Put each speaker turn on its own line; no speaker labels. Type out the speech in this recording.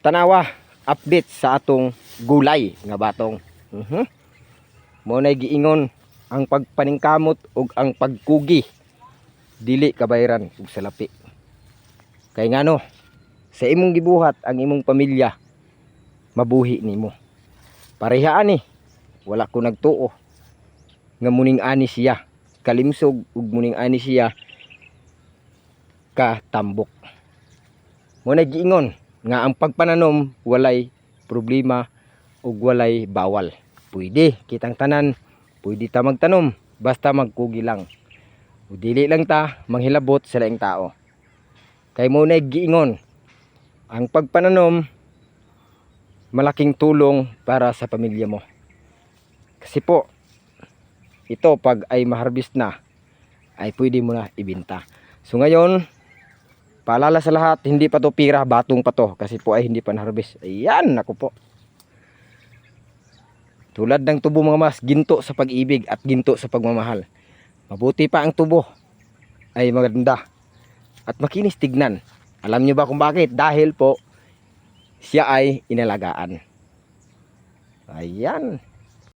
tanawa update sa atong gulay nga batong. Mo nay giingon ang pagpaningkamot ug ang pagkugi dili kabayran ug salapi. Kay ngano sa imong gibuhat ang imong pamilya mabuhi nimo. Pareha ani, wala ko nagtuo nga muning ani siya kalimsog ug muning ani siya ka tambok. Mo nay giingon nga ang pagpananom walay problema ug walay bawal. Pwede kitang tanan, pwede ta magtanom basta magkugi lang. O dili lang ta manghilabot sa laing tao. Kay mo nay giingon ang pagpananom malaking tulong para sa pamilya mo. Kasi po ito pag ay maharbist na ay pwede mo na ibenta. So ngayon paalala sa lahat, hindi pa to pira, batong pa to kasi po ay hindi pa na-harvest. Ayan, naku po. Tulad ng tubo mga mas, ginto sa pag-ibig at ginto sa pagmamahal. Mabuti pa ang tubo ay maganda at makinis tignan. Alam niyo ba kung bakit? Dahil po siya ay inalagaan. Ayan.